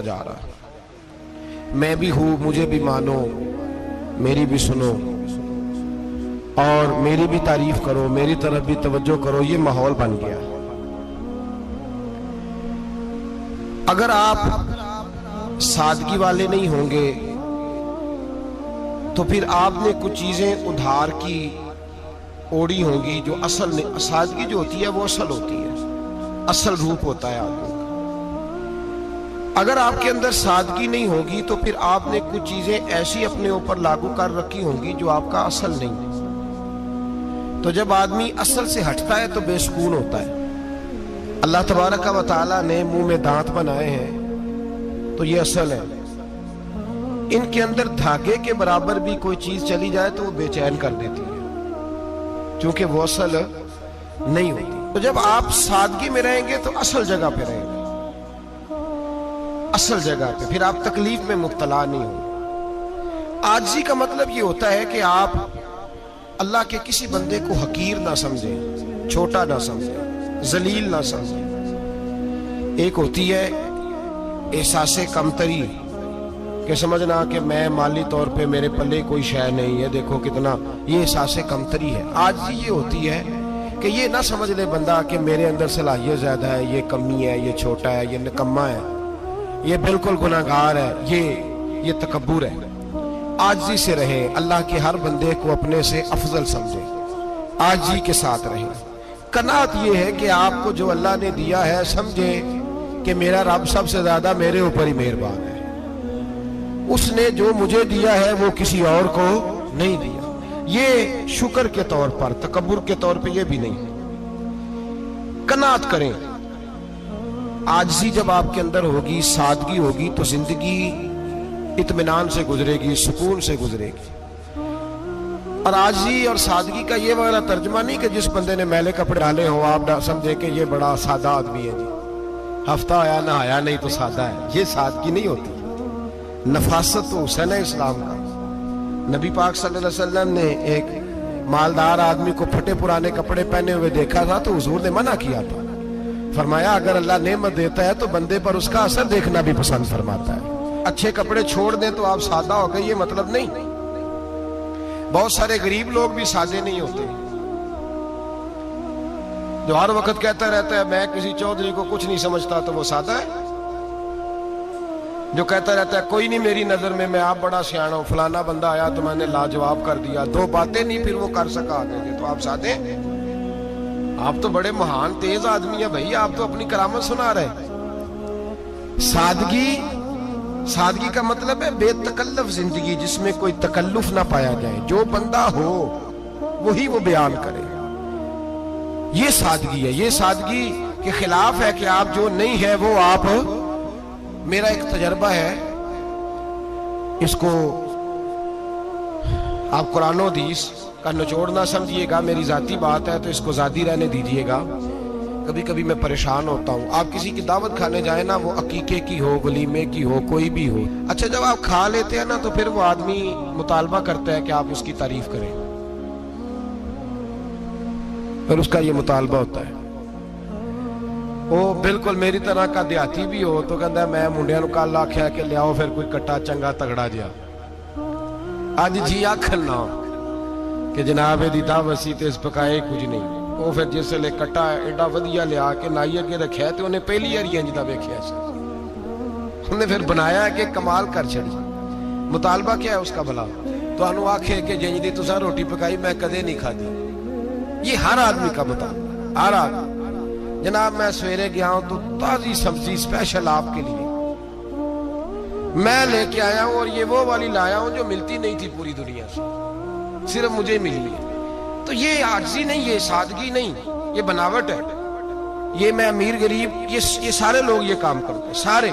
جا رہا ہے، میں بھی ہوں، مجھے بھی مانو، میری بھی سنو اور میری بھی تعریف کرو، میری طرف بھی توجہ کرو، یہ ماحول بن گیا۔ اگر آپ سادگی والے نہیں ہوں گے تو پھر آپ نے کچھ چیزیں ادھار کی اوڑی ہوں گی جو اصل نہیں۔ سادگی جو ہوتی ہے وہ اصل ہوتی ہے، اصل روپ ہوتا ہے آدمی کا۔ اگر آپ کے اندر سادگی نہیں ہوگی تو پھر آپ نے کچھ چیزیں ایسی اپنے اوپر لاگو کر رکھی ہوں گی جو آپ کا اصل نہیں ہے۔ تو جب آدمی اصل سے ہٹتا ہے تو بے سکون ہوتا ہے۔ اللہ تبارک و تعالیٰ نے منہ میں دانت بنائے ہیں تو یہ اصل ہے، ان کے اندر دھاگے کے برابر بھی کوئی چیز چلی جائے تو وہ بے چین کر دیتی ہے، کیونکہ وہ اصل نہیں ہوتی۔ تو جب آپ سادگی میں رہیں گے تو اصل جگہ پہ رہیں گے، اصل جگہ پہ، پھر آپ تکلیف میں مبتلا نہیں ہوں۔ عاجزی کا مطلب یہ ہوتا ہے کہ آپ اللہ کے کسی بندے کو حقیر نہ سمجھیں، چھوٹا نہ سمجھیں، ذلیل نہ سمجھیں۔ ایک ہوتی ہے احساس کمتری، کہ سمجھنا کہ میں مالی طور پہ میرے پلے کوئی شے نہیں ہے، دیکھو کتنا، یہ احساس کمتری ہے۔ عاجزی یہ ہوتی ہے کہ یہ نہ سمجھ لے بندہ کہ میرے اندر صلاحیت زیادہ ہے، یہ کمی ہے، یہ چھوٹا ہے، یہ نکما ہے، یہ بالکل گناہگار ہے، یہ تکبر ہے۔ عاجزی سے رہیں، اللہ کے ہر بندے کو اپنے سے افضل سمجھیں، عاجزی کے ساتھ رہیں۔ قناعت یہ ہے کہ آپ کو جو اللہ نے دیا ہے سمجھیں کہ میرا رب سب سے زیادہ میرے اوپر ہی مہربان ہے، اس نے جو مجھے دیا ہے وہ کسی اور کو نہیں دیا۔ یہ شکر کے طور پر، تکبر کے طور پہ یہ بھی نہیں۔ قناعت کریں۔ عاجزی جب آپ کے اندر ہوگی، سادگی ہوگی تو زندگی اطمینان سے گزرے گی، سکون سے گزرے گی۔ اور عاجزی اور سادگی کا یہ والا ترجمہ نہیں کہ جس بندے نے میلے کپڑے ڈالے ہو آپ سمجھے کہ یہ بڑا سادہ آدمی ہے، جی ہفتہ آیا نہ آیا نہیں تو سادہ ہے، یہ سادگی نہیں ہوتی۔ نفاست تو حسن ہے اسلام کا۔ نبی پاک صلی اللہ علیہ وسلم نے ایک مالدار آدمی کو پھٹے پرانے کپڑے پہنے ہوئے دیکھا تھا تو حضور نے منع کیا تھا، فرمایا اگر اللہ نعمت دیتا ہے تو بندے پر اس کا اثر دیکھنا بھی پسند فرماتا ہے۔ اچھے کپڑے چھوڑ دیں تو آپ سادہ ہو گئے، یہ مطلب نہیں۔ بہت سارے غریب لوگ بھی سادے نہیں ہوتے، جو ہر وقت کہتا رہتا ہے میں کسی چودھری کو کچھ نہیں سمجھتا تو وہ سادہ ہے۔ جو کہتا رہتا ہے کوئی نہیں میری نظر میں آپ بڑا سیانا ہوں، فلانا بندہ آیا تو میں نے لاجواب کر دیا، دو باتیں نہیں پھر وہ کر سکا آگے، تو آپ سادے ہیں؟ آپ تو بڑے مہان تیز آدمی ہیں بھائی، آپ تو اپنی کرامت سنا رہے۔ سادگی کا مطلب ہے بے تکلف زندگی، جس میں کوئی تکلف نہ پایا جائے، جو بندہ ہو وہی وہ بیان کرے، یہ سادگی ہے۔ یہ سادگی کے خلاف ہے کہ آپ جو نہیں ہے وہ آپ۔ میرا ایک تجربہ ہے، اس کو آپ قرآن و حدیث کا نچوڑ نہ سمجھیے گا، میری ذاتی بات ہے تو اس کو ذاتی رہنے دیجیے گا۔ کبھی کبھی میں پریشان ہوتا ہوں، آپ کسی کی دعوت کھانے جائیں نا، وہ عقیقے کی ہو، ولیمے کی ہو، کوئی بھی ہو، اچھا جب آپ کھا لیتے ہیں نا تو پھر وہ آدمی مطالبہ کرتا ہے کہ آپ اس کی تعریف کریں، پھر اس کا یہ مطالبہ ہوتا ہے۔ وہ بالکل میری طرح کا دیہاتی بھی ہو تو کہتا ہے میں منڈیاں نو کل آکھیا کہ لیاؤ پھر کوئی کٹا چنگا تگڑا جیا، اج جی آکھن نہ کہ جناب دی دعوت سی تے اس پکائے کچھ نہیں۔ وہ پھر جس لے کٹا ایڈا ودیا لیا کہ نائی اگے رکھیا تے انہیں پہلی بار انج دا ویکھیا سی، انہیں پھر بنایا کہ کمال کر چھڑی۔ مطالبہ کیا ہے اس کا بھلا؟ تو انہوں آکھے کہ جنج دی تساں روٹی پکائی میں کدے نہیں کھا دی۔ یہ ہر آدمی کا مطالبہ، ہر آدمی۔ جناب میں سویرے گیا ہوں تو تازی سبزی اسپیشل آپ کے لیے میں لے کے آیا ہوں، اور یہ وہ والی لایا ہوں جو ملتی نہیں تھی پوری دنیا سے، صرف مجھے ملی ہے۔ تو یہ عاجزی نہیں، یہ سادگی نہیں، یہ بناوٹ ہے۔ یہ میں امیر غریب، یہ سارے لوگ یہ کام کرتے ہیں، سارے۔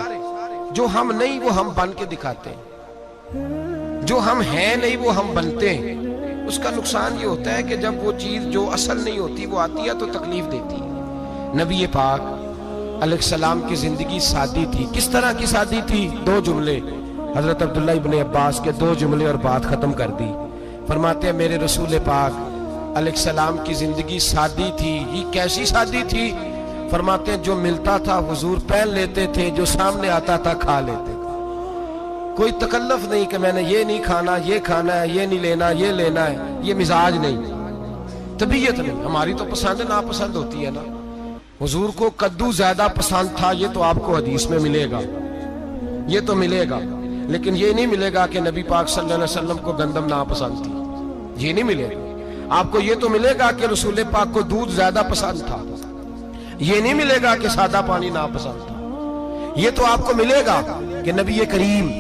جو ہم نہیں وہ ہم بن کے دکھاتے ہیں، جو ہم ہیں نہیں وہ ہم بنتے ہیں۔ اس کا نقصان یہ ہوتا ہے کہ جب وہ چیز جو اصل نہیں ہوتی وہ آتی ہے تو تکلیف دیتی ہے۔ نبی پاک علیہ السلام کی زندگی سادی تھی۔ کس طرح کی سادی تھی؟ دو جملے، حضرت عبداللہ ابن عباس کے دو جملے اور بات ختم کر دی۔ فرماتے ہیں میرے رسول پاک علیہ السلام کی زندگی سادی تھی۔ یہ کیسی سادی تھی؟ فرماتے ہیں جو ملتا تھا حضور پہن لیتے تھے، جو سامنے آتا تھا کھا لیتے تھے. کوئی تکلف نہیں کہ میں نے یہ نہیں کھانا، یہ کھانا ہے، یہ نہیں لینا، یہ لینا ہے. یہ مزاج نہیں، طبیعت نہیں. ہماری تو پسند ناپسند ہوتی ہے نا. حضور کو کدو زیادہ پسند تھا، یہ تو آپ کو حدیث میں ملے گا، یہ تو ملے گا. لیکن یہ نہیں ملے گا کہ نبی پاک صلی اللہ علیہ وسلم کو گندم ناپسند تھی. یہ نہیں ملے گا. آپ کو یہ تو ملے گا کہ رسول پاک کو دودھ زیادہ پسند تھا. یہ نہیں ملے گا کہ سادہ پانی ناپسند تھا. یہ تو آپ کو ملے گا کہ نبی کریم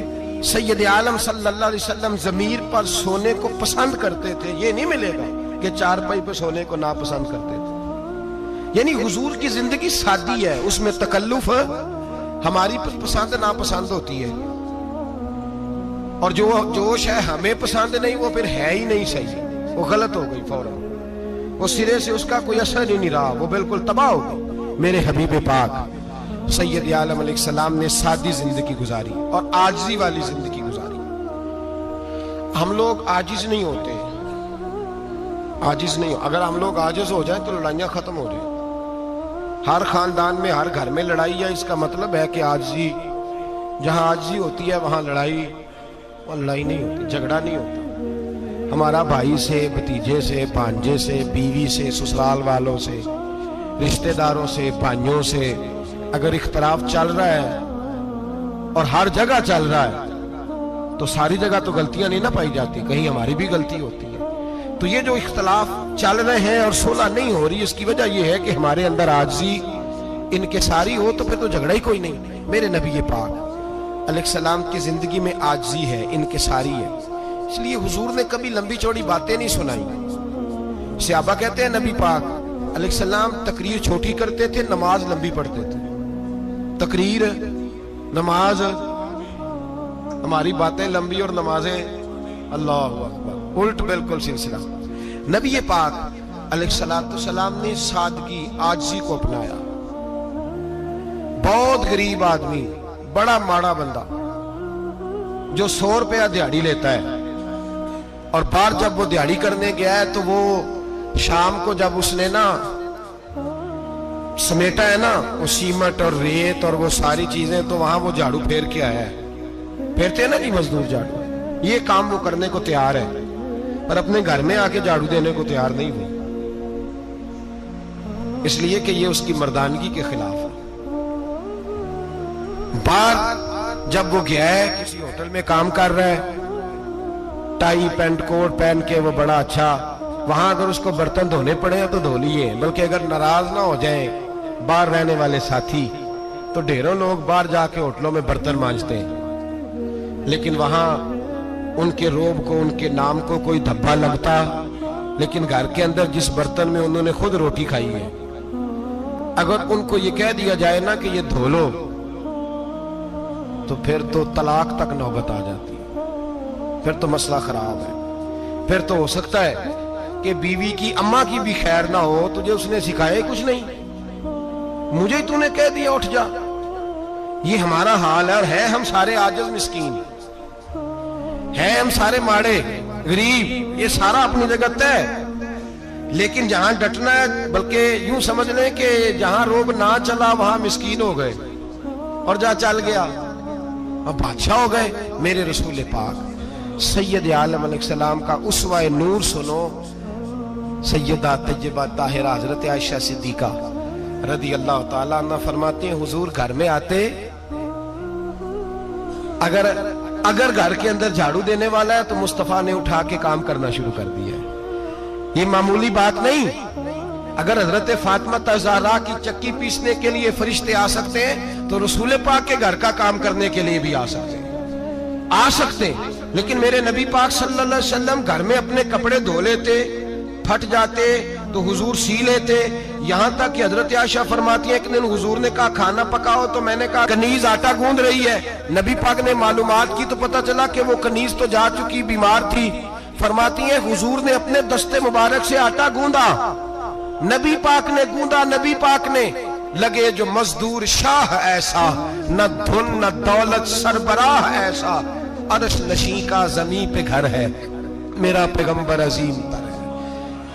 سید عالم صلی اللہ علیہ وسلم ضمیر پر سونے کو پسند کرتے تھے. یہ نہیں ملے گا کہ چارپائی پہ سونے کو ناپسند کرتے تھے. یعنی حضور کی زندگی سادی ہے، اس میں تکلف ہماری پسند ناپسند ہوتی ہے. اور جو شے ہمیں پسند نہیں وہ پھر ہے ہی نہیں صحیح، وہ غلط ہو گئی فوراً. وہ سرے سے اس کا کوئی اثر ہی نہیں رہا، وہ بالکل تباہ ہو گئی. میرے حبیب پاک سید عالم علیہ السلام نے سادی زندگی گزاری اور عاجزی والی زندگی گزاری. ہم لوگ عاجز نہیں ہوتے، عاجز نہیں. اگر ہم لوگ عاجز ہو جائیں تو لڑائیاں ختم ہو جائیں. ہر خاندان میں ہر گھر میں لڑائی ہے، اس کا مطلب ہے کہ عاجزی، جہاں عاجزی ہوتی ہے وہاں لڑائی نہیں ہوتی، جھگڑا نہیں ہوتا. ہمارا بھائی سے، بھتیجے سے، بھانجے سے، بیوی سے، سسرال والوں سے، رشتہ داروں سے، بھائیوں سے اگر اختلاف چل رہا ہے اور ہر جگہ چل رہا ہے تو ساری جگہ تو غلطیاں نہیں نہ پائی جاتی، کہیں ہماری بھی غلطی ہوتی ہے. تو یہ جو اختلاف چل رہے ہیں اور صلح نہیں ہو رہی، اس کی وجہ یہ ہے کہ ہمارے اندر عاجزی انکساری ہو، تو پھر تو جھگڑا ہی کوئی نہیں. میرے نبی پاک علیہ السلام کی زندگی میں عاجزی ہے، انکساری ہے. اس لیے حضور نے کبھی لمبی چوڑی باتیں نہیں سنائی. صحابہ کہتے ہیں نبی پاک علیہ السلام تقریر چھوٹی کرتے تھے، نماز لمبی پڑھتے تھے. تقریر، نماز، ہماری باتیں لمبی اور نمازیں اللہ اکبر الٹ بالکل سلسلہ. نبی پاک علیہ السلام نے سادگی، عاجزی کو اپنایا. بہت غریب آدمی، بڑا ماڑا بندہ جو 100 روپیہ دیہاڑی لیتا ہے، اور باہر جب وہ دیہاڑی کرنے گیا ہے تو وہ شام کو جب اس نے نا سمیٹا ہے نا وہ سیمنٹ اور ریت اور وہ ساری چیزیں، تو وہاں وہ جھاڑو پھیر کے آیا ہے. پھیرتے ہیں نا جی مزدور جھاڑو، یہ کام وہ کرنے کو تیار ہے، پر اپنے گھر میں آ کے جھاڑو دینے کو تیار نہیں ہوئی، اس لیے کہ یہ اس کی مردانگی کے خلاف ہے. باہر جب وہ گیا ہے، کسی ہوٹل میں کام کر رہا ہے، ٹائی پینٹ کوٹ پہن کے وہ بڑا اچھا، وہاں اگر اس کو برتن دھونے پڑے تو دھو لیے. بلکہ اگر ناراض نہ ہو جائیں باہر رہنے والے ساتھی تو ڈھیروں لوگ باہر جا کے ہوٹلوں میں برتن مانجتے ہیں، لیکن وہاں ان کے روب کو، ان کے نام کو کوئی دھبا لگتا. لیکن گھر کے اندر جس برتن میں انہوں نے خود روٹی کھائی ہے، اگر ان کو یہ کہہ دیا جائے نا کہ یہ دھو لو، تو پھر تو طلاق تک نوبت آ جاتی ہے، پھر تو مسئلہ خراب ہے. پھر تو ہو سکتا ہے کہ بیوی کی اماں کی بھی خیر نہ ہو، تجھے اس نے سکھایا کچھ نہیں، مجھے تو نے کہہ دیا اٹھ جا. یہ ہمارا حال ہے، اور ہے ہم سارے عاجز مسکین، ہے ہم سارے ماڑے غریب، یہ سارا اپنی جگہ طے. لیکن جہاں ڈٹنا ہے، بلکہ یوں سمجھ لیں کہ جہاں روب نہ چلا وہاں مسکین ہو گئے، اور جہاں چل گیا اب بادشاہ ہو گئے. میرے رسول پاک سید عالم علیہ السلام کا اسوہ نور سنو. سیدہ طیبہ طاہرہ حضرت عائشہ صدیقہ رضی اللہ تعالیٰ عنہ فرماتے ہیں حضور گھر میں آتے، اگر گھر کے اندر جھاڑو دینے والا ہے تو مصطفیٰ نے اٹھا کے کام کرنا شروع کر دیا ہے. یہ معمولی بات نہیں. اگر حضرت فاطمہ زہرا کی چکی پیسنے کے لیے فرشتے آ سکتے ہیں تو رسول پاک کے گھر کا کام کرنے کے لیے بھی آ سکتے. لیکن میرے نبی پاک صلی اللہ علیہ وسلم گھر میں اپنے کپڑے دھو لیتے، پھٹ جاتے تو حضور سی لیتے. یہاں تک کہ حضرت عائشہ فرماتی ہے ایک دن حضور نے کہا کھانا پکاؤ، تو میں نے کہا کنیز آٹا گوندھ رہی ہے. نبی پاک نے معلومات کی تو پتہ چلا کہ وہ کنیز تو جا چکی، بیمار تھی. فرماتی ہیں حضور نے اپنے دستے مبارک سے آٹا گوندا، نبی پاک نے گوندا، نبی پاک نے. لگے جو مزدور شاہ ایسا، نہ دھن نہ دولت سربراہ ایسا، عرش نشیں کا زمین پہ گھر ہے، میرا پیغمبر عظیم تر ہے.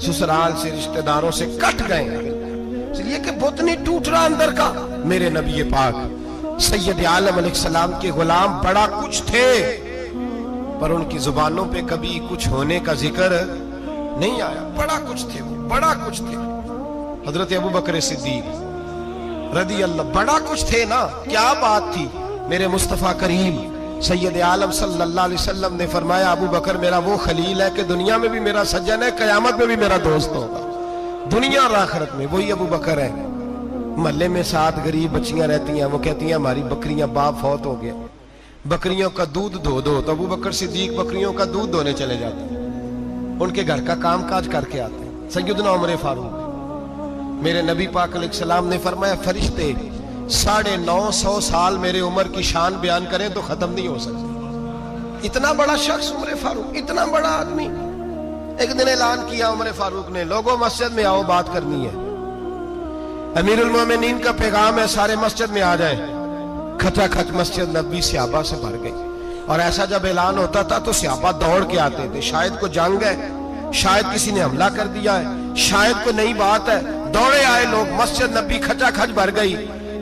سسرال سے، رشتہ داروں سے کٹ گئے ہیں، اس لیے کہ بت نہیں ٹوٹ رہا اندر کا۔ میرے نبی پاک سید عالم علیہ السلام کے غلام بڑا کچھ تھے، پر ان کی زبانوں پہ کبھی کچھ ہونے کا ذکر نہیں آیا۔ بڑا کچھ تھے وہ، بڑا کچھ تھے۔ حضرت ابو بکر صدیق رضی اللہ، بڑا کچھ تھے نا، کیا بات تھی۔ میرے مصطفیٰ کریم سید عالم صلی اللہ علیہ وسلم نے فرمایا ابو بکر میرا وہ خلیل ہے کہ دنیا میں بھی میرا سجن ہے، قیامت میں بھی میرا دوست ہوگا، دنیا اور آخرت میں وہی ابو بکر ہے۔ محلے میں 7 غریب بچیاں رہتی ہیں، وہ کہتی ہیں ہماری بکریاں، باپ فوت ہو گیا، بکریوں کا دودھ دھو دو، تو ابو بکر صدیق بکریوں کا دودھ دھونے چلے جاتے ہیں، ان کے گھر کا کام کاج کر کے آتے ہیں۔ سیدنا عمر فاروق، میرے نبی پاک علیہ السلام نے فرمایا فرشتے 950 سال میرے عمر کی شان بیان کریں تو ختم نہیں ہو سکتے۔ اتنا بڑا شخص عمر فاروق، اتنا بڑا آدمی۔ ایک دن اعلان کیا عمر فاروق نے، لوگوں مسجد میں آؤ، بات کرنی ہے، امیر المومنین کا پیغام ہے، سارے مسجد میں آ جائیں۔ کھچا کھچ مسجد نبوی صحابہ سے بھر گئی، اور ایسا جب اعلان ہوتا تھا تو صحابہ دوڑ کے آتے تھے، شاید کو جنگ ہے، شاید کسی نے حملہ کر دیا ہے، شاید کوئی نئی بات ہے، دوڑے آئے لوگ، مسجد نبی کھچا کھچ بھر گئی۔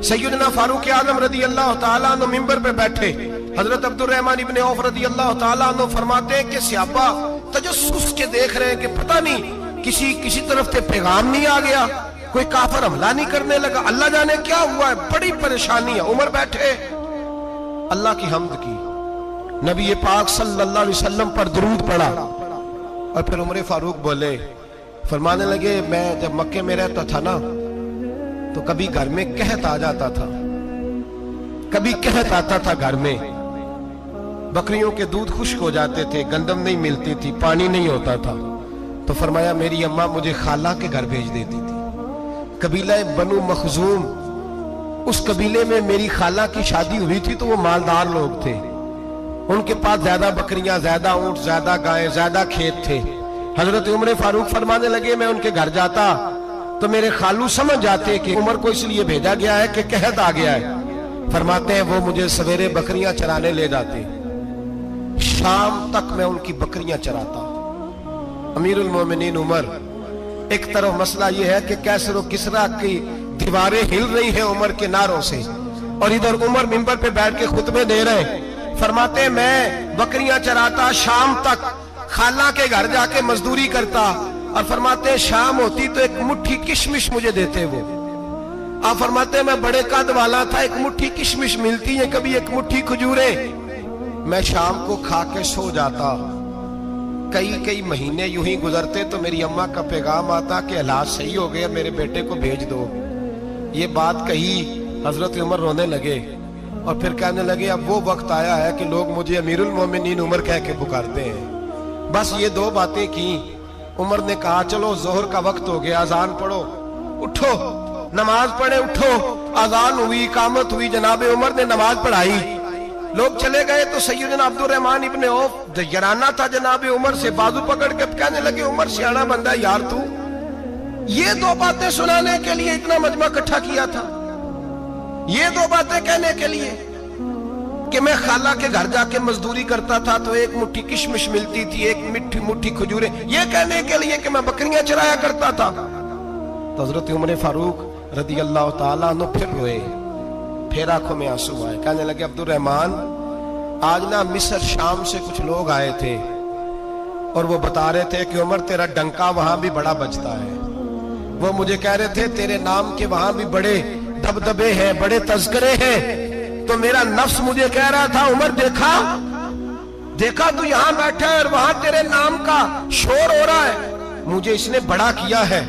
سیدنا فاروق اعظم رضی اللہ تعالیٰ عنہ منبر پہ بیٹھے، حضرت عبد الرحمن ابن عوف رضی اللہ تعالیٰ عنہ فرماتے ہیں کہ صحابہ تجسس کے دیکھ رہے ہیں کہ پتہ نہیں کسی طرف سے پیغام نہیں آ گیا، کوئی کافر حملہ نہیں کرنے لگا، اللہ جانے کیا ہوا ہے، بڑی پریشانی ہے۔ عمر بیٹھے، اللہ کی حمد کی، نبی پاک صلی اللہ علیہ وسلم پر درود پڑھا، اور پھر عمر فاروق بولے، فرمانے لگے میں جب مکے میں رہتا تھا نا تو کبھی گھر میں قحط آ جاتا تھا، کبھی قحط آتا تھا گھر میں، بکریوں کے دودھ خشک ہو جاتے تھے، گندم نہیں ملتی تھی، پانی نہیں ہوتا تھا، تو فرمایا میری اماں مجھے خالہ کے گھر بھیج دیتی تھی۔ قبیلہ بنو مخزوم، اس قبیلے میں میری خالہ کی شادی ہوئی تھی تو وہ مالدار لوگ تھے، ان کے پاس زیادہ بکریاں، زیادہ اونٹ، زیادہ گائیں، زیادہ کھیت تھے۔ حضرت عمر فاروق فرمانے لگے میں ان کے گھر جاتا تو میرے خالو سمجھ جاتے کہ عمر کو اس لیے بھیجا گیا ہے کہ قحط آ گیا ہے، فرماتے ہیں وہ مجھے سویرے بکریاں چرانے لے جاتے، شام تک میں ان کی بکریاں چراتا۔ امیر المومنین عمر، ایک طرف مسئلہ یہ ہے کہ کیسر و کسرا کی دیواریں ہل رہی ہیں عمر کے نعروں سے، اور ادھر عمر منبر پہ بیٹھ کے خطبے دے رہے ہیں، فرماتے ہیں میں بکریاں چراتا، شام تک خالہ کے گھر جا کے مزدوری کرتا، اور فرماتے ہیں شام ہوتی تو ایک مٹھی کشمش مجھے دیتے وہ، آپ فرماتے ہیں میں بڑے قد والا تھا، ایک مٹھی کشمش ملتی ہے، کبھی ایک مٹھی کھجورے، میں شام کو کھا کے سو جاتا۔ کئی مہینے یوں ہی گزرتے تو میری اماں کا پیغام آتا کہ حالات صحیح ہو گئے، میرے بیٹے کو بھیج دو۔ یہ بات کہی، حضرت عمر رونے لگے، اور پھر کہنے لگے اب وہ وقت آیا ہے کہ لوگ مجھے امیر المومنین عمر کہہ کے پکارتے ہیں۔ بس یہ 2 باتیں کی، عمر نے کہا چلو ظہر کا وقت ہو گیا، اذان پڑھو، اٹھو نماز پڑھے، اٹھو۔ اذان ہوئی، اقامت ہوئی، جناب عمر نے نماز پڑھائی، لوگ چلے گئے تو سیدنا عبد الرحمن ابن عوف دیرانہ تھا جناب عمر سے، بازو پکڑ کے کہنے لگے عمر سیاڑا بندہ یار تو یہ 2 باتیں سنانے کے لیے اتنا مجمع اکٹھا کیا تھا، یہ 2 باتیں کہنے کے لیے کہ میں خالہ کے گھر جا کے مزدوری کرتا تھا تو ایک مٹھی کشمش ملتی تھی، ایک مٹھی کھجورے، یہ کہنے کے لیے کہ میں بکریاں چرایا کرتا تھا۔ تو حضرت عمر فاروق رضی اللہ تعالیٰ عنہ پھر روئے، پھر آنکھوں میں آنسو آئے، کہنے لگے عبد الرحمن آج نا مصر شام سے کچھ لوگ آئے تھے اور وہ بتا رہے تھے کہ عمر تیرا ڈنکا وہاں بھی بڑا بجتا ہے، وہ مجھے کہہ رہے تھے تیرے نام کے وہاں بھی بڑے دبدبے ہیں، بڑے تذکرے ہیں، تو میرا نفس مجھے کہہ رہا تھا عمر دیکھا تو یہاں بیٹھا ہے اور وہاں تیرے نام کا شور ہو رہا ہے، مجھے اس نے بڑا کیا ہے،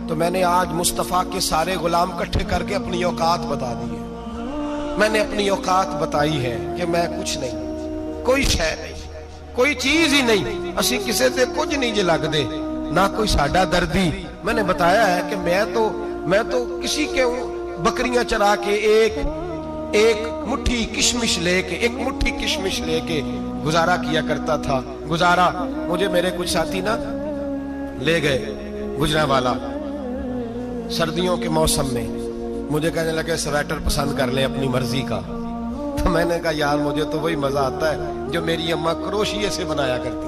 تو میں نے آج مصطفیٰ کے سارے غلام کٹھے کر کے اپنی اوقات بتا دی ہے، میں نے اپنی اوقات بتائی ہے کہ میں کچھ نہیں، کوئی شے نہیں، کوئی چیز ہی نہیں، اسی کسے سے کچھ نہیں جے لگ دے، نہ کوئی ساڈا دردی۔ میں نے بتایا ہے کہ میں تو کسی کے بکریاں چرا کے ایک مٹھی کشمش لے کے گزارا کیا کرتا تھا۔ گزارا مجھے میرے کچھ ساتھی نا لے گئے گجرانوالہ سردیوں کے موسم میں، مجھے کہنے لگے سویٹر پسند کر لیں اپنی مرضی کا، تو میں نے کہا یار مجھے تو وہی مزہ آتا ہے جو میری اماں کروشیے سے بنایا کرتی،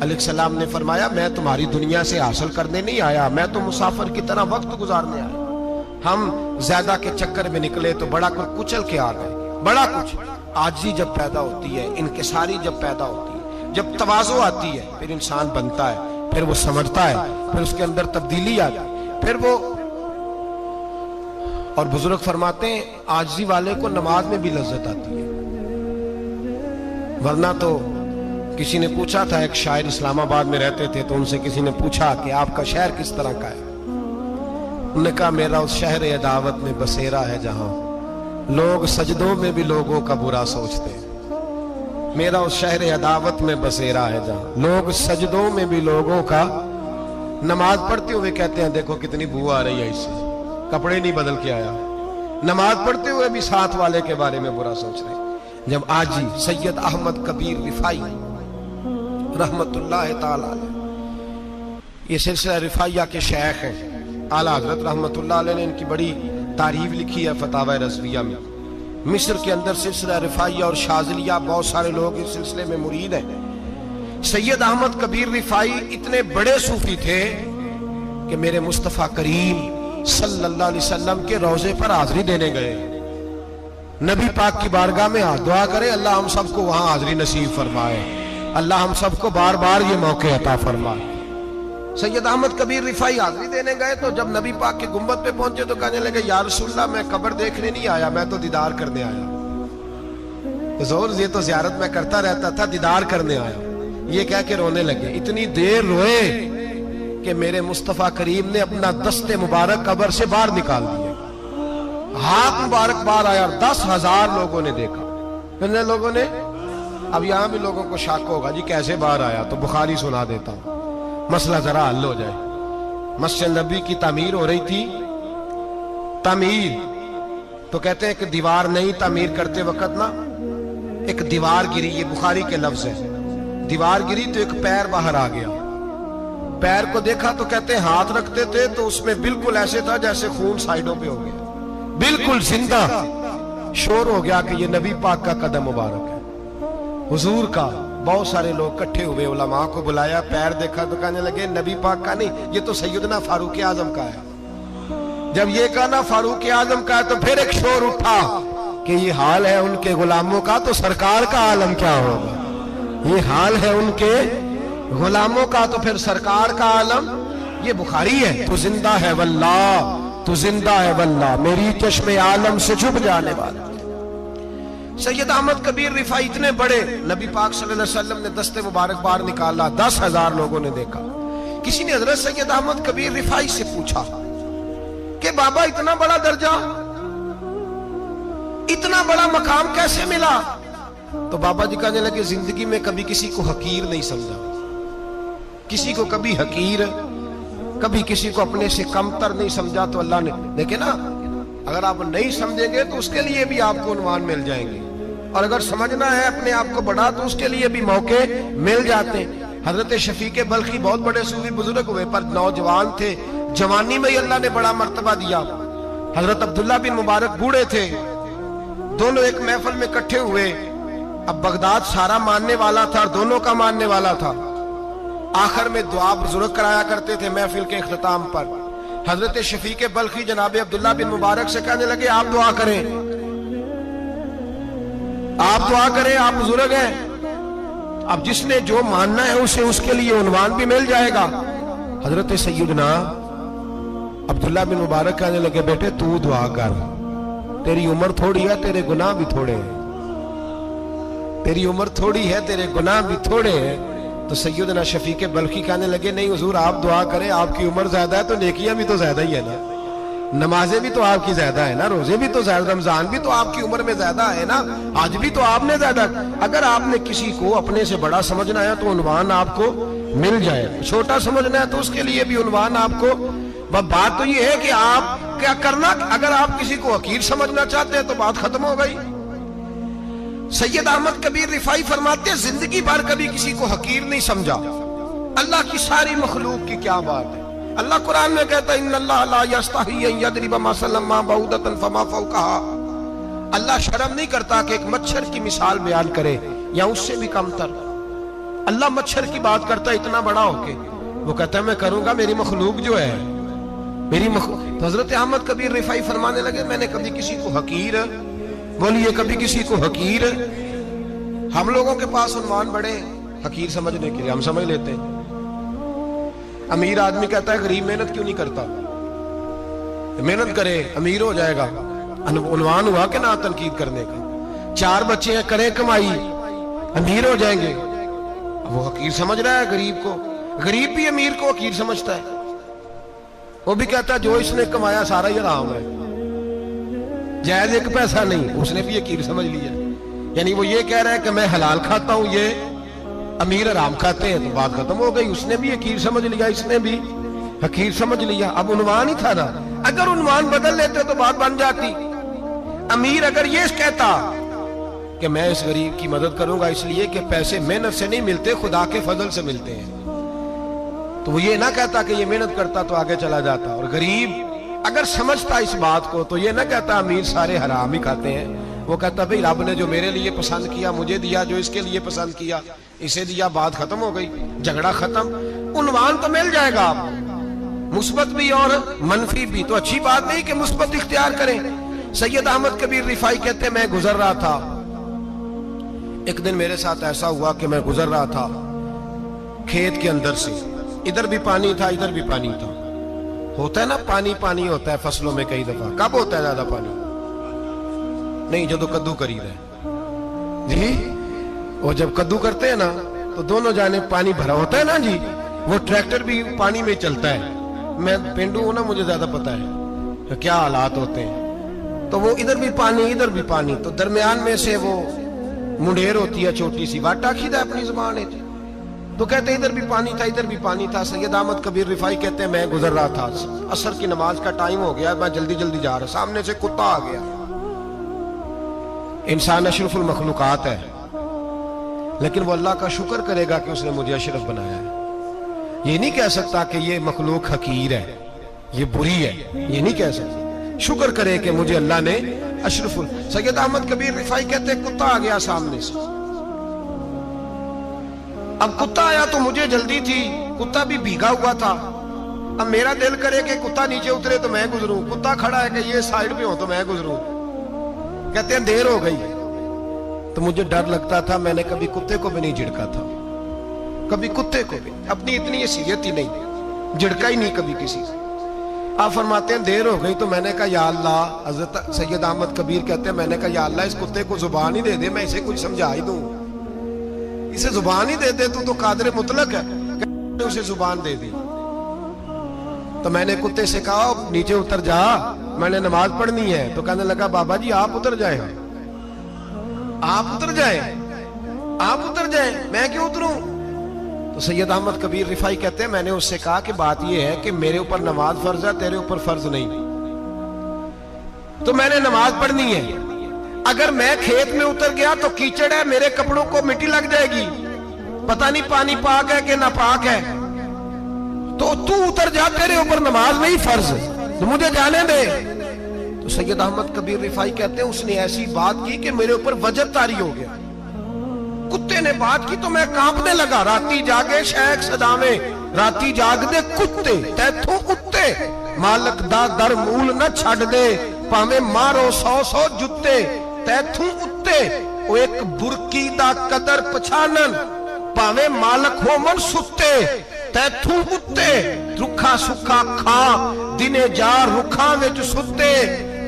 علیہ السلام نے فرمایا میں تمہاری دنیا سے حاصل کرنے نہیں آیا، میں تو مسافر کی طرح وقت گزارنے آیا۔ ہم زیادہ کے چکر میں نکلے تو بڑا کچھ کچل کے آ گئے، بڑا کچھ۔ عاجزی جب پیدا ہوتی ہے، انکساری جب پیدا ہوتی ہے، جب تواضع آتی ہے، پھر انسان بنتا ہے، پھر وہ سمجھتا ہے، پھر اس کے اندر تبدیلی آتی ہے، پھر وہ۔ اور بزرگ فرماتے ہیں عاجزی والے کو نماز میں بھی لذت آتی ہے، ورنہ تو کسی نے پوچھا تھا، ایک شاعر اسلام آباد میں رہتے تھے، تو ان سے کسی نے پوچھا کہ آپ کا شہر کس طرح کا ہے؟ انہوں نے کہا میرا اس شہر عداوت میں بسیرا ہے جہاں لوگ سجدوں میں بھی لوگوں کا برا سوچتے ہیں۔ میرا اس شہر عداوت میں بسیرا ہے جہاں لوگ سجدوں میں بھی لوگوں کا، نماز پڑھتے ہوئے کہتے ہیں دیکھو کتنی بو آ رہی ہے اس سے، کپڑے نہیں بدل کے آیا، نماز پڑھتے ہوئے بھی ساتھ والے کے بارے میں برا سوچ رہے ہیں۔ جب آجی سید احمد کبیر رفائی رحمت اللہ تعالی علیہ، یہ سلسلہ رفائیہ کے شیخ ہیں، اعلیٰ حضرت رحمت اللہ علیہ نے ان کی بڑی تعریف لکھی ہے فتاوی رضویہ میں۔ مصر کے اندر سلسلہ رفائیہ اور شاذلیہ بہت سارے لوگ اس سلسلے میں مرید ہیں۔ سید احمد کبیر رفائی اتنے بڑے صوفی تھے کہ میرے مصطفیٰ کریم صلی اللہ علیہ وسلم کے روضے پر حاضری دینے گئے، نبی پاک کی بارگاہ میں دعا کرے اللہ ہم سب کو وہاں حاضری نصیب فرمائے، اللہ ہم سب کو بار بار یہ موقع عطا فرمائے۔ سید احمد کبیر رفائی حاضری دینے گئے تو جب نبی پاک کے گنبد پہ پہنچے تو کہنے لگے یا رسول اللہ میں قبر دیکھنے نہیں آیا، میں تو دیدار کرنے آیا۔ حضور یہ تو زیارت میں کرتا رہتا تھا، دیدار کرنے آیا۔ یہ کہہ کے رونے لگے، اتنی دیر روئے کہ میرے مصطفیٰ کریم نے اپنا دست مبارک قبر سے باہر نکال دیا، ہاتھ مبارک باہر آیا، 10,000 لوگوں نے دیکھا۔ کتنے لوگوں نے؟ اب یہاں بھی لوگوں کو شک ہوگا جی کیسے باہر آیا، تو بخاری سنا دیتا ہوں، مسئلہ ذرا حل ہو جائے۔ مسجد نبی کی تعمیر ہو رہی تھی، تعمیر تو کہتے ہیں کہ دیوار نہیں، تعمیر کرتے وقت نا ایک دیوار گری، یہ بخاری کے لفظ ہے، دیوار گری تو ایک پیر باہر آ گیا، پیر کو دیکھا تو کہتے ہیں ہاتھ رکھتے تھے تو اس میں بالکل ایسے تھا جیسے خون سائیڈوں پہ ہو گیا، بالکل زندہ۔ شور ہو گیا کہ یہ نبی پاک کا قدم مبارک ہے، حضور کا۔ بہت سارے لوگ کٹھے ہوئے، علماء کو بلایا، پیر دیکھا تو کہنے لگے نبی پاک کا نہیں، یہ تو سیدنا فاروق اعظم کا ہے۔ جب یہ کہا نا فاروق اعظم کا ہے تو پھر ایک شور اٹھا کہ یہ حال ہے ان کے غلاموں کا تو سرکار کا عالم کیا ہوگا، یہ حال ہے ان کے غلاموں کا تو پھر سرکار کا عالم۔ یہ بخاری ہے، تو زندہ ہے واللہ، تو زندہ ہے واللہ، میری چشم عالم سے چھپ جانے والا۔ سید احمد کبیر رفائی اتنے بڑے، نبی پاک صلی اللہ علیہ وسلم نے دست مبارک باہر نکالا، 10,000 لوگوں نے دیکھا۔ کسی نے حضرت سید احمد کبیر رفائی سے پوچھا کہ بابا اتنا بڑا درجہ، اتنا بڑا مقام کیسے ملا؟ تو بابا جی کہنے لگے زندگی میں کبھی کسی کو حقیر نہیں سمجھا، کسی کو کبھی حقیر، کبھی کسی کو اپنے سے کمتر نہیں سمجھا۔ تو اللہ نے دیکھے نا، اگر آپ نہیں سمجھیں گے تو اس کے لیے بھی آپ کو عنوان مل جائیں گے، اور اگر سمجھنا ہے اپنے آپ کو بڑا تو اس کے لیے بھی موقع مل جاتے ہیں۔ حضرت شفیق بلخی بہت بڑے صوفی بزرگ ہوئے پر نوجوان تھے، جوانی میں ہی اللہ نے بڑا مرتبہ دیا۔ حضرت عبداللہ بن مبارک بوڑھے تھے، دونوں ایک محفل میں اکٹھے ہوئے۔ اب بغداد سارا ماننے والا تھا اور دونوں کا ماننے والا تھا۔ آخر میں دعا بزرگ کرایا کرتے تھے محفل کے اختتام پر۔ حضرت شفیق بلخی جناب عبداللہ بن مبارک سے کہنے لگے آپ دعا کریں، آپ دعا کریں، آپ بزرگ ہیں، اب جس نے جو ماننا ہے اسے اس کے لیے عنوان بھی مل جائے گا۔ حضرت سیدنا عبداللہ بن مبارک کہنے لگے بیٹے تو دعا کر، تیری عمر تھوڑی ہے، تیرے گناہ بھی تھوڑے ہیں، تیری عمر تھوڑی ہے، تیرے گناہ بھی تھوڑے ہیں۔ تو سیدنا شفیق بلخی کہنے لگے نہیں حضور آپ دعا کریں، آپ کی عمر زیادہ ہے تو نیکیاں بھی تو زیادہ ہی ہے نا، نمازیں بھی تو آپ کی زیادہ ہے نا، روزے بھی تو زیادہ، رمضان بھی تو آپ کی عمر میں زیادہ ہے نا، آج بھی تو آپ نے زیادہ۔ اگر آپ نے کسی کو اپنے سے بڑا سمجھنا ہے تو عنوان آپ کو مل جائے، چھوٹا سمجھنا ہے تو اس کے لیے بھی عنوان آپ کو۔ بات تو یہ ہے کہ آپ کیا کرنا، اگر آپ کسی کو حقیر سمجھنا چاہتے ہیں تو بات ختم ہو گئی۔ سید احمد کبیر رفائی فرماتے ہیں زندگی بھر کبھی کسی کو حقیر نہیں سمجھا۔ اللہ کی ساری مخلوق کی کیا بات ہے، اللہ قرآن میں کہتا ہے ان اللہ لا یستحی ان یضرب مثلا ما بعوضۃ فما فوقها، اللہ شرم نہیں کرتا کہ ایک مچھر کی مثال بیان کرے یا اس سے بھی کم تر۔ اللہ مچھر کی بات کرتا ہے اتنا بڑا ہو کے، وہ کہتا ہے میں کروں گا، میری مخلوق جو ہے میری تو حضرت احمد کبیر رفاعی فرمانے لگے میں نے کبھی کسی کو حقیر، بولیے کبھی کسی کو حقیر، ہم لوگوں کے پاس عنوان بڑے حقیر سمجھنے کے لیے ہم سمجھ لیتے ہیں۔ امیر آدمی کہتا ہے غریب محنت کیوں نہیں کرتا، محنت کرے امیر ہو جائے گا، عنوان ہوا کہ نہ تنقید کرنے کا۔ 4 بچے ہیں کریں کمائی امیر ہو جائیں گے، وہ حقیر سمجھ رہا ہے غریب کو، غریب بھی امیر کو حقیر سمجھتا ہے، وہ بھی کہتا ہے جو اس نے کمایا سارا ہی حرام ہے، جائز ایک پیسہ نہیں، اس نے بھی حقیر سمجھ لیا، یعنی وہ یہ کہہ رہا ہے کہ میں حلال کھاتا ہوں، یہ امیر حرام کھاتے ہیں، تو بات ختم ہو گئی، اس نے بھی حقیر سمجھ لیا، اس نے بھی حقیر سمجھ لیا۔ اب عنوان ہی تھا نا، اگر عنوان بدل لیتے تو بات بن جاتی۔ امیر اگر یہ کہتا کہ میں اس غریب کی مدد کروں گا اس لیے کہ پیسے محنت سے نہیں ملتے، خدا کے فضل سے ملتے ہیں، تو وہ یہ نہ کہتا کہ یہ محنت کرتا تو آگے چلا جاتا۔ اور غریب اگر سمجھتا اس بات کو تو یہ نہ کہتا امیر سارے حرام ہی کھاتے ہیں، وہ کہتا بھئی رب نے جو میرے لیے پسند کیا مجھے دیا، جو اس کے لیے پسند کیا اسے دیا، بات ختم ہو گئی، جھگڑا ختم۔ عنوان تو مل جائے گا آپ، مثبت بھی اور منفی بھی، تو اچھی بات نہیں کہ مثبت اختیار کریں۔ سید احمد کبیر رفاعی کہتے ہیں میں گزر رہا تھا، ایک دن میرے ساتھ ایسا ہوا کہ میں گزر رہا تھا کھیت کے اندر سے، ادھر بھی پانی تھا ادھر بھی پانی تھا، ہوتا ہے نا پانی پانی ہوتا ہے فصلوں میں کئی دفعہ، کب ہوتا ہے زیادہ پانی؟ نہیں جب کدو کری رہے جی، وہ جب کدو کرتے ہیں نا تو دونوں جانب پانی بھرا ہوتا ہے نا جی، وہ ٹریکٹر بھی پانی میں چلتا ہے، میں پینڈو ہوں نا مجھے زیادہ پتا ہے کیا حالات ہوتے ہیں، تو وہ ادھر بھی پانی ادھر بھی پانی، تو درمیان میں سے وہ منڈیر ہوتی ہے چھوٹی سی، واٹا کھیدا اپنی زبان ہے، تو کہتے ہیں ادھر بھی پانی تھا ادھر بھی پانی تھا۔ سید احمد کبیر رفاعی کہتے ہیں میں گزر رہا تھا، عصر کی نماز کا ٹائم ہو گیا، میں جلدی جلدی جا رہا، سامنے سے کتا آ گیا۔ انسان اشرف المخلوقات ہے، لیکن وہ اللہ کا شکر کرے گا کہ اس نے مجھے اشرف بنایا ہے، یہ نہیں کہہ سکتا کہ یہ مخلوق حقیر ہے یہ بری ہے، یہ نہیں کہہ سکتا، شکر کرے کہ مجھے اللہ نے اشرف سید احمد کبیر رفاعی کہتے ہیں کتا آ گیا سامنے سے، اب کتا آیا تو مجھے جلدی تھی، کتا بھی بھیگا ہوا تھا، اب میرا دل کرے کہ کتا نیچے اترے تو میں گزروں، کتا کھڑا ہے کہ یہ سائیڈ پہ ہو تو میں گزروں، کہتے ہیں دیر ہو گئی، تو مجھے ڈر لگتا تھا، میں نے کبھی کتے کو بھی نہیں جھڑکا تھا، کبھی کتے کو بھی، اپنی اتنی حیثیت ہی نہیں، جھڑکا ہی نہیں کبھی کسی سے۔ آپ فرماتے ہیں دیر ہو گئی تو میں نے کہا یا اللہ، حضرت سید احمد کبیر کہتے ہیں میں نے کہا یا اللہ اس کتے کو زبان ہی دے دے، میں اسے کچھ سمجھا ہی دوں، اسے زبان ہی دے دے تو قادر مطلق ہے، اسے زبان دے دی۔ تو میں نے کتے سے کہا نیچے اتر جا، میں نے نماز پڑھنی ہے، تو کہنے لگا بابا جی آپ اتر جائیں، آپ اتر جائیں، آپ اتر جائیں، میں کیوں اتروں؟ تو سید احمد کبیر رفاعی کہتے ہیں میں نے اس سے کہا کہ بات یہ ہے کہ میرے اوپر نماز فرض ہے، تیرے اوپر فرض نہیں، تو میں نے نماز پڑھنی ہے، اگر میں کھیت میں اتر گیا تو کیچڑ ہے، میرے کپڑوں کو مٹی لگ جائے گی، پتہ نہیں پانی پاک ہے کہ ناپاک ہے، تو تو اتر جا، تیرے اوپر نماز نہیں فرض، تو مجھے جانے دے۔ تو سید احمد کبیر رفاعی کہتے ہیں اس نے ایسی بات کی کہ میرے اوپر وجد طاری ہو گیا، کتے نے بات کی تو میں کانپنے لگا، راتی جاگے شیخ صدامے، راتی جاگ دے کتے تیتھوں کتے، مالک دا در مول نہ چھڑ دے، پاویں مارو 100 جتے تیتھوں اتے، او ایک برکی دا قدر پچھانن، پاویں مالک ہو من ستے تیتھوں اتے، رکھا سکھا کھا دنے جار رکھاں وچ ستے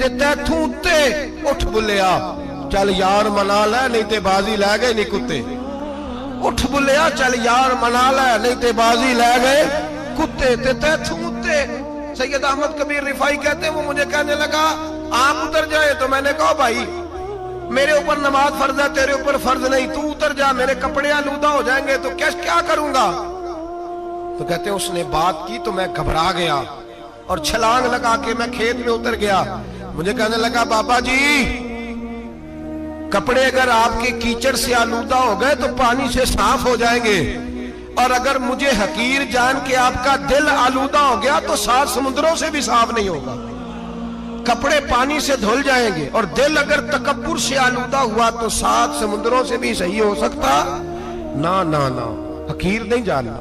تے تیتھوں اتے، اٹھ بلیا چل یار منا لے نہیں تے بازی لے گئے نہیں کتے، اٹھ بلیا چل یار منا لے نہیں تے بازی لے گئے کتے تے تیتھوں اتے۔ سید احمد کبیر رفاعی کہتے ہیں وہ مجھے کہنے لگا آپ اتر جائے، تو میں نے کہا بھائی میرے اوپر نماز فرض ہے تیرے اوپر فرض نہیں، تو اتر جا، میرے کپڑے آلودہ ہو جائیں گے تو کیا کروں گا؟ تو کہتے ہیں اس نے بات کی تو میں گھبرا گیا اور چھلانگ لگا کے میں کھیت میں اتر گیا، مجھے کہنے لگا بابا جی کپڑے اگر آپ کے کیچڑ سے آلودہ ہو گئے تو پانی سے صاف ہو جائیں گے، اور اگر مجھے حقیر جان کے آپ کا دل آلودہ ہو گیا تو 7 سمندروں سے بھی صاف نہیں ہوگا، کپڑے پانی سے دھل جائیں گے، اور دل اگر تکبر سے آلودہ ہوا تو 7 سمندروں سے بھی صحیح ہو سکتا نہ حقیر نہیں جاننا،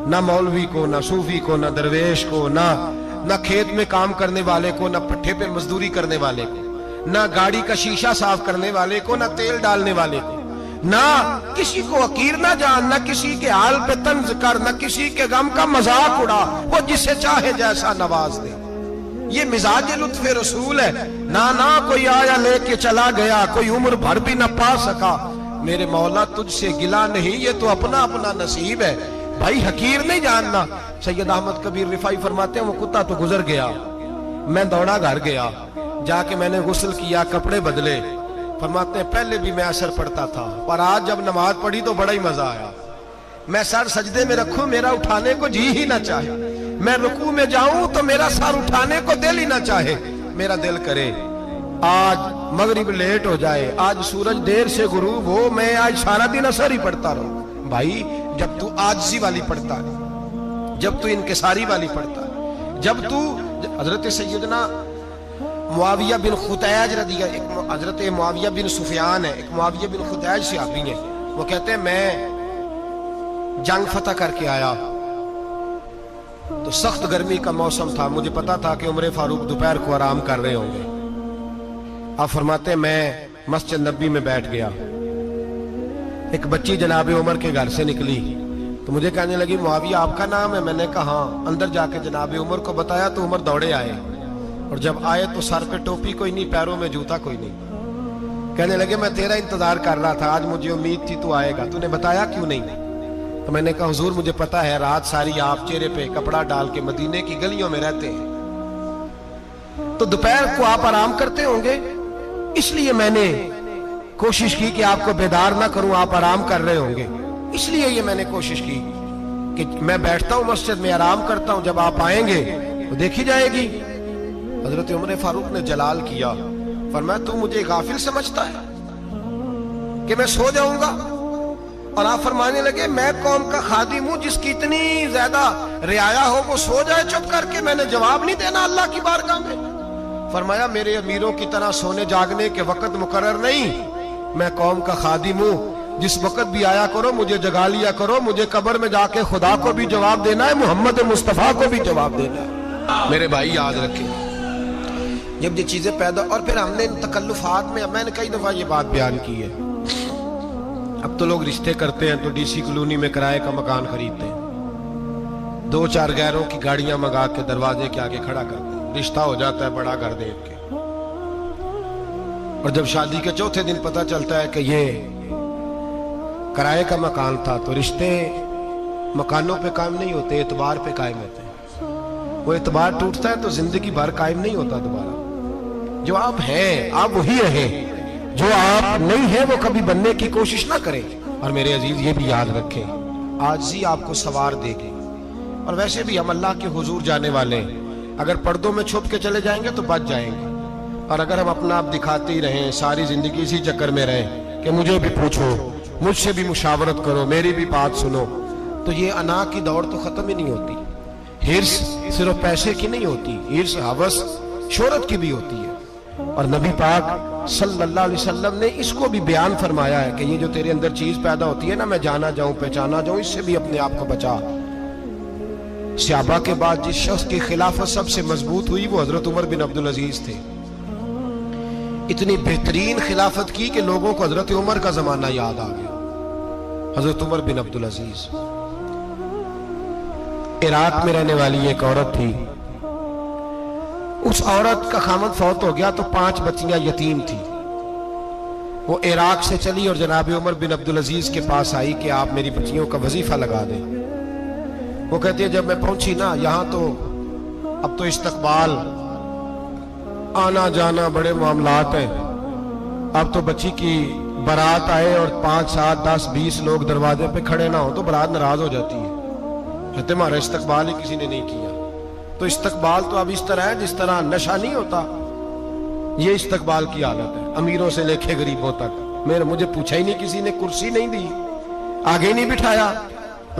نہ مولوی کو، نہ صوفی کو، نہ درویش کو، نہ کھیت میں کام کرنے والے کو، نہ پٹھے پہ مزدوری کرنے والے کو، نہ گاڑی کا شیشہ صاف کرنے والے کو، نہ تیل ڈالنے والے کو، نہ کسی کو حقیر نہ جان، نہ کسی کے حال پہ طنز کر، نہ کسی کے غم کا مذاق اڑا، وہ جسے چاہے جیسا نواز دے۔ یہ مزاج لطف رسول ہے۔ نہ کوئی آیا لے کے چلا گیا، کوئی عمر بھر بھی نہ پا سکا، میرے مولا تجھ سے گلا نہیں، یہ تو اپنا اپنا نصیب ہے۔ بھائی حقیر نہیں جاننا۔ سید احمد کبیر رفاعی فرماتے ہیں وہ کتا تو گزر گیا، میں دوڑا گھر گیا، جا کے میں نے غسل کیا، کپڑے بدلے۔ فرماتے ہیں پہلے بھی میں اثر پڑھتا تھا، پر آج جب نماز پڑھی تو بڑا ہی مزہ آیا۔ میں سر سجدے میں رکھوں میرا اٹھانے کو جی ہی نہ چاہے، میں رکوع میں جاؤں تو میرا سر اٹھانے کو دل ہی نہ چاہے، میرا دل کرے آج مغرب لیٹ ہو جائے، آج سورج دیر سے غروب ہو، میں آج سارا دن اثر ہی پڑھتا رہوں۔ بھائی جب تو عاجزی والی پڑھتا ہے، جب تو انکساری والی پڑھتا ہے، جب تو حضرت سیدنا معاویہ بن خطیج رضی اللہ، حضرت معاویہ بن سفیان ہے، ایک معاویہ بن خطیج صحابی ہیں، وہ کہتے ہیں میں جنگ فتح کر کے آیا تو سخت گرمی کا موسم تھا، مجھے پتا تھا کہ عمر فاروق دوپہر کو آرام کر رہے ہوں گے۔ آپ فرماتے ہیں میں مسجد نبی میں بیٹھ گیا، ایک بچی جناب عمر کے گھر سے نکلی تو مجھے کہنے لگی معاویہ آپ کا نام ہے؟ میں نے کہا ہاں۔ اندر جا کے جناب عمر کو بتایا تو عمر دوڑے آئے، اور جب آئے تو سر پہ ٹوپی کوئی نہیں، پیروں میں جوتا کوئی نہیں۔ کہنے لگے میں تیرا انتظار کر رہا تھا، آج مجھے امید تھی تو آئے گا، تو نے بتایا کیوں نہیں؟ تو میں نے کہا حضور مجھے پتا ہے رات ساری آپ چہرے پہ کپڑا ڈال کے مدینے کی گلیوں میں رہتے ہیں، تو دوپہر کو آپ آرام کرتے ہوں گے، اس لیے میں نے کوشش کی کہ آپ کو بیدار نہ کروں، آپ آرام کر رہے ہوں گے، اس لیے یہ میں نے کوشش کی کہ میں بیٹھتا ہوں مسجد میں آرام کرتا ہوں، جب آپ آئیں گے تو دیکھی جائے گی۔ حضرت عمر فاروق نے جلال کیا، فرمایا تو مجھے غافل سمجھتا ہے کہ میں سو جاؤں گا؟ اور آپ فرمانے لگے میں قوم کا خادم ہوں، جس کی اتنی زیادہ رعایا ہو وہ سو جائے چپ کر کے، میں نے جواب نہیں دینا اللہ کی بارگاہ میں؟ فرمایا میرے امیروں کی طرح سونے جاگنے کے وقت مقرر نہیں، میں قوم کا خادم ہوں، جس وقت بھی آیا کرو مجھے جگا لیا کرو، مجھے قبر میں جا کے خدا کو بھی جواب دینا ہے، محمد مصطفیٰ کو بھی جواب دینا ہے۔ میرے بھائی یاد رکھیں، جب یہ چیزیں پیدا، اور پھر ہم نے ان تکلفات میں، میں نے کئی دفعہ یہ بات بیان کی ہے، اب تو لوگ رشتے کرتے ہیں تو ڈی سی کالونی میں کرائے کا مکان خریدتے ہیں، 2-4 غیروں کی گاڑیاں منگا کے دروازے کے آگے کھڑا کرتے ہیں، رشتہ ہو جاتا ہے بڑا گھر دیکھ کے، اور جب شادی کے چوتھے دن پتہ چلتا ہے کہ یہ کرائے کا مکان تھا، تو رشتے مکانوں پہ قائم نہیں ہوتے، اعتبار پہ قائم ہوتے ہیں۔ وہ اعتبار ٹوٹتا ہے تو زندگی بھر قائم نہیں ہوتا دوبارہ۔ جو آپ ہیں آپ وہی رہیں، جو آپ نہیں ہیں وہ کبھی بننے کی کوشش نہ کریں۔ اور میرے عزیز یہ بھی یاد رکھیں، عاجزی آپ کو سوار دے گی، اور ویسے بھی ہم اللہ کے حضور جانے والے ہیں، اگر پردوں میں چھپ کے چلے جائیں گے تو بچ جائیں گے، اور اگر ہم اپنا آپ دکھاتے ہی رہیں، ساری زندگی اسی چکر میں رہیں کہ مجھے بھی پوچھو، مجھ سے بھی مشاورت کرو، میری بھی بات سنو، تو یہ انا کی دوڑ تو ختم ہی نہیں ہوتی۔ ہرس صرف پیسے کی نہیں ہوتی، ہرس ہوس شہرت کی بھی ہوتی ہے، اور نبی پاک صلی اللہ علیہ وسلم نے اس کو بھی بیان فرمایا ہے کہ یہ جو تیرے اندر چیز پیدا ہوتی ہے نا، میں جانا جاؤں پہچانا جاؤں، اس سے بھی اپنے آپ کو بچا۔ صحابہ کے بعد جس شخص کی خلافت سب سے مضبوط ہوئی وہ حضرت عمر بن عبدالعزیز تھے۔ اتنی بہترین خلافت کی کہ لوگوں کو حضرت عمر کا زمانہ یاد آ گیا۔ حضرت عمر بن عبدالعزیز، عراق میں رہنے والی ایک عورت تھی، اس عورت کا خامد فوت ہو گیا تو 5 بچیاں یتیم تھی، وہ عراق سے چلی اور جناب عمر بن عبدالعزیز کے پاس آئی کہ آپ میری بچیوں کا وظیفہ لگا دیں۔ وہ کہتی ہے جب میں پہنچی نا یہاں تو اب تو استقبال، آنا جانا بڑے معاملات ہیں، اب تو بچی کی برات آئے اور 5 7 10 20 لوگ دروازے پہ کھڑے نہ ہو تو برات ناراض ہو جاتی ہے، کہتے ہمارا استقبال ہی کسی نے نہیں کیا۔ تو استقبال تو اب اس طرح ہے جس طرح نشہ نہیں ہوتا، یہ استقبال کی حالت ہے، امیروں سے لے کے غریبوں تک۔ مجھے پوچھا ہی نہیں کسی نے، کرسی نہیں دی، آگے نہیں بٹھایا،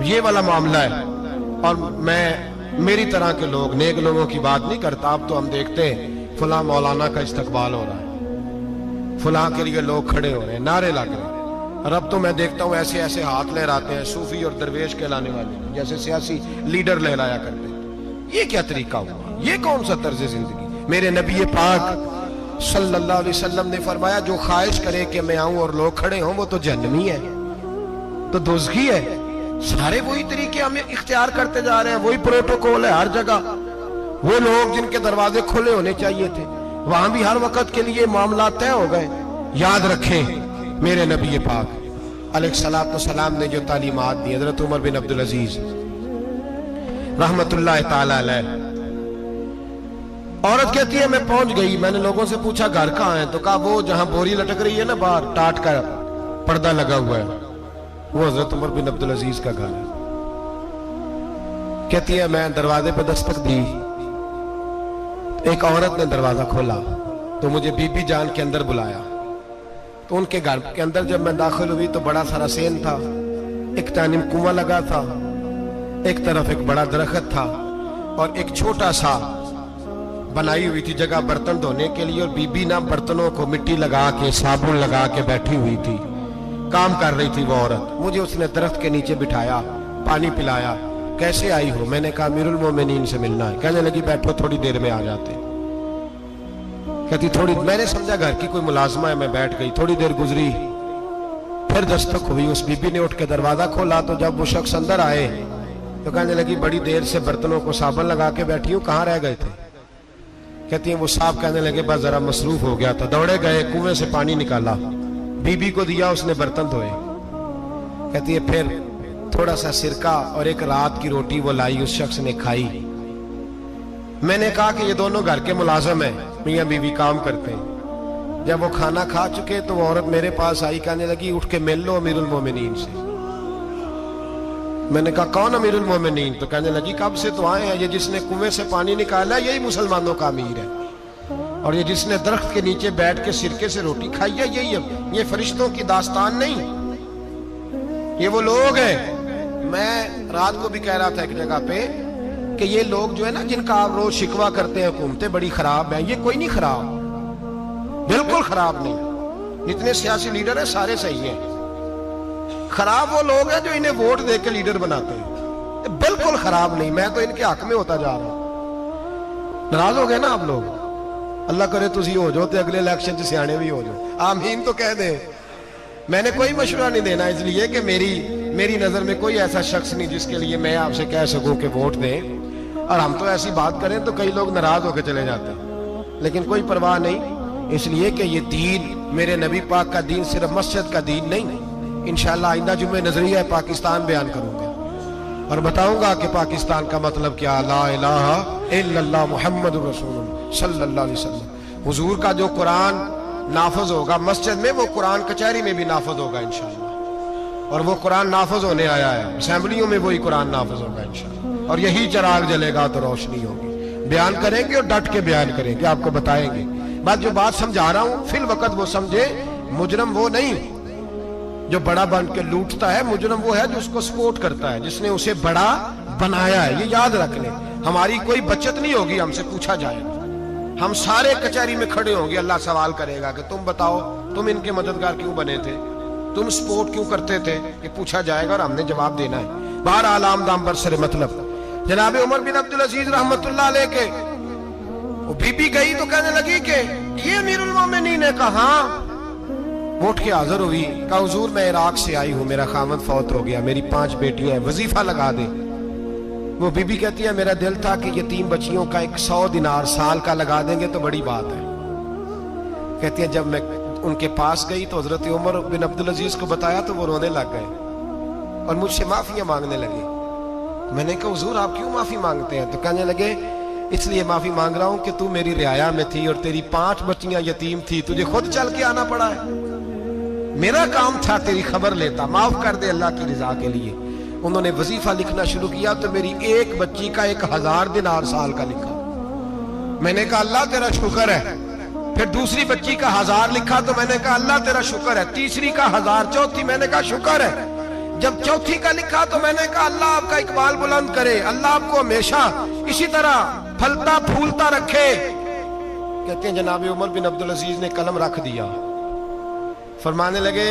یہ والا معاملہ ہے۔ اور میں میری طرح کے لوگ، نیک لوگوں کی بات نہیں کرتا، اب تو ہم دیکھتے ہیں فلاں مولانا کا استقبال ہو رہا ہے، فلاں کے لیے لوگ کھڑے ہو رہے ہیں، نعرے لگ رہے ہیں، اور اب تو میں دیکھتا ہوں ایسے ایسے ہاتھ لہراتے ہیں صوفی اور درویش کہلانے والے، جیسے سیاسی لیڈر لہرایا کرتے ہیں۔ یہ کیا طریقہ ہوا؟ یہ کون سا طرز زندگی؟ میرے نبی پاک صلی اللہ علیہ وسلم نے فرمایا جو خواہش کرے کہ میں آؤں اور لوگ کھڑے ہوں وہ تو جہنمی ہے، تو دوزخی ہے۔ سارے وہی طریقے ہم اختیار کرتے جا رہے ہیں، وہی پروٹوکول ہے ہر جگہ۔ وہ لوگ جن کے دروازے کھلے ہونے چاہیے تھے وہاں بھی ہر وقت کے لیے معاملات طے ہو گئے۔ یاد رکھیں میرے نبی پاک علیہ الصلوۃ والسلام نے جو تعلیمات دی، حضرت عمر بن عبدالعزیز رحمت اللہ تعالی علیہ، عورت کہتی ہے میں پہنچ گئی، میں نے لوگوں سے پوچھا گھر کہاں ہے، تو کہا وہ جہاں بوری لٹک رہی ہے نا باہر ٹاٹ کا پردہ لگا ہوا ہے وہ حضرت عمر بن عبدالعزیز کا گھر ہے۔ کہتی ہے میں دروازے پہ دستک دی، ایک عورت نے دروازہ کھولا تو مجھے بی بی جان کے اندر بلایا۔ تو ان کے گھر کے اندر جب میں داخل ہوئی تو بڑا سارا سین تھا، ایک جانب کنواں لگا تھا، ایک طرف ایک بڑا درخت تھا، اور ایک چھوٹا سا بنائی ہوئی تھی جگہ برتن دھونے کے لیے، اور بی بی نا برتنوں کو مٹی لگا کے صابن لگا کے بیٹھی ہوئی تھی، کام کر رہی تھی وہ عورت۔ مجھے اس نے درخت کے نیچے بٹھایا، پانی پلایا۔ کیسے آئی ہو؟ میں نے کہا امیر المومنین سے ملنا ہے۔ کہنے لگی بیٹھو تھوڑی دیر میں آ جاتے۔ کہتی تھوڑی، میں نے سمجھا گھر کی کوئی ملازمہ ہے، میں بیٹھ گئی۔ تھوڑی دیر گزری پھر دستک ہوئی، اس بی بی نے اٹھ کے دروازہ کھولا تو جب وہ شخص اندر آئے تو کہنے لگی بڑی دیر سے برتنوں کو صابن لگا کے بیٹھی ہوں، کہاں رہ گئے تھے؟ کہتی ہیں وہ صاحب کہنے لگے بس ذرا مصروف ہو گیا تھا، دوڑے گئے کنویں سے پانی نکالا، بی بی کو دیا، اس نے برتن دھوئے۔ کہتی ہے پھر تھوڑا سا سرکہ اور ایک رات کی روٹی وہ لائی، اس شخص نے کھائی۔ میں نے کہا کہ یہ دونوں گھر کے ملازم ہیں، میاں بیوی کام کرتے ہیں۔ جب وہ کھانا کھا چکے تو وہ عورت میرے پاس آئی، کہنے لگی اٹھ کے مل لو امیر المومنین سے۔ میں نے کہا کون امیر المومنین؟ تو کہنے لگی کب سے تو آئے ہیں، یہ جس نے کنویں سے پانی نکالا یہی مسلمانوں کا امیر ہے، اور یہ جس نے درخت کے نیچے بیٹھ کے سرکے سے روٹی کھائی ہے یہی ہے۔ یہ فرشتوں کی داستان نہیں، یہ وہ لوگ ہیں۔ میں رات کو بھی کہہ رہا تھا ایک جگہ پہ کہ یہ لوگ جو ہے نا جن کا آپ روز شکوہ کرتے ہیں حکومتیں بڑی خراب ہیں، یہ کوئی نہیں خراب، بالکل خراب نہیں۔ جتنے سیاسی لیڈر ہیں سارے صحیح ہیں، خراب وہ لوگ ہیں جو انہیں ووٹ دے کے لیڈر بناتے ہیں، بالکل خراب نہیں۔ میں تو ان کے حق میں ہوتا جا رہا ہوں۔ ناراض ہو گئے نا آپ لوگ؟ اللہ کرے تسی ہو جو تے اگلے الیکشن سے سیانے بھی ہو جو، آمین تو کہہ دیں۔ میں نے کوئی مشورہ نہیں دینا، اس لیے کہ میری نظر میں کوئی ایسا شخص نہیں جس کے لیے میں آپ سے کہہ سکوں کہ ووٹ دیں، اور ہم تو ایسی بات کریں تو کئی لوگ ناراض ہو کے چلے جاتے ہیں، لیکن کوئی پرواہ نہیں، اس لیے کہ یہ دین میرے نبی پاک کا دین صرف مسجد کا دین نہیں۔ انشاءاللہ آئندہ جمعہ نظریہ پاکستان بیان کروں گا اور بتاؤں گا کہ پاکستان کا مطلب کیا، لا الہ الا اللہ محمد رسول اللہ صلی اللہ علیہ وسلم۔ حضور کا جو قرآن نافذ ہوگا مسجد میں، وہ قرآن کچہری میں بھی نافذ ہوگا انشاءاللہ، اور وہ قرآن نافذ ہونے آیا ہے، اسمبلیوں میں وہی قرآن نافذ ہوگا انشاءاللہ، اور یہی چراغ جلے گا تو روشنی ہوگی۔ بیان کریں گے اور ڈٹ کے بیان کریں گے، آپ کو بتائیں گے۔ جو بات سمجھا رہا ہوں فی الوقت وہ سمجھے، مجرم وہ نہیں جو بڑا بن کے لوٹتا ہے، مجرم وہ ہے جو اس کو سپورٹ کرتا ہے، جس نے اسے بڑا بنایا ہے۔ یہ یاد رکھ لیں، ہماری کوئی بچت نہیں ہوگی، ہم سے پوچھا جائے گا، ہم سارے کچہری میں کھڑے ہوں گے، اللہ سوال کرے گا کہ تم بتاؤ تم ان کے مددگار کیوں بنے تھے، تم سپورٹ کیوں کرتے تھے، کہ پوچھا جائے گا اور ہم نے جواب دینا ہے۔ بہرحال عام دام برسر مطلب جناب عمر بن عبدالعزیز رحمت اللہ علیہ کے وہ بی بی گئی تو کہنے لگی کہ یہ امیر المومنین نے کہا، اٹھ کے حاضر ہوئی، کہا حضور میں عراق سے آئی ہوں، میرا خاوند فوت ہو گیا، میری 5 بیٹیاں ہیں، وظیفہ لگا دے۔ وہ بی بی کہتی ہے میرا دل تھا کہ یتیم بچیوں کا 100 دینار سال کا لگا دیں گے تو بڑی بات ہے۔ کہتی ہے جب میں ان کے پاس گئی تو حضرت عمر بن عبدالعزیز کو بتایا تو وہ رونے لگ گئے اور مجھ سے معافیاں مانگنے لگے۔ میں نے کہا حضور آپ کیوں معافی مانگتے ہیں؟ تو کہنے لگے اس لیے معافی مانگ رہا ہوں کہ تو میری رعایا میں تھی اور تیری 5 بچیاں یتیم تھی، تجھے خود چل کے آنا پڑا ہے، میرا کام تھا تیری خبر لیتا، معاف کر دے اللہ کی رضا کے لیے۔ انہوں نے وظیفہ لکھنا شروع کیا تو میری ایک بچی کا 1000 دینار سال کا لکھا۔ میں نے کہا اللہ تیرا شکر ہے۔ پھر دوسری بچی کا 1000 لکھا تو میں نے کہا اللہ تیرا شکر ہے۔ تیسری کا 1000، چوتھی میں نے کہا شکر ہے۔ جب چوتھی کا لکھا تو میں نے کہا اللہ آپ کا اقبال بلند کرے، اللہ آپ کو ہمیشہ اسی طرح پھلتا پھولتا رکھے۔ کہتے ہیں جناب عمر بن عبدالعزیز نے قلم رکھ دیا، فرمانے لگے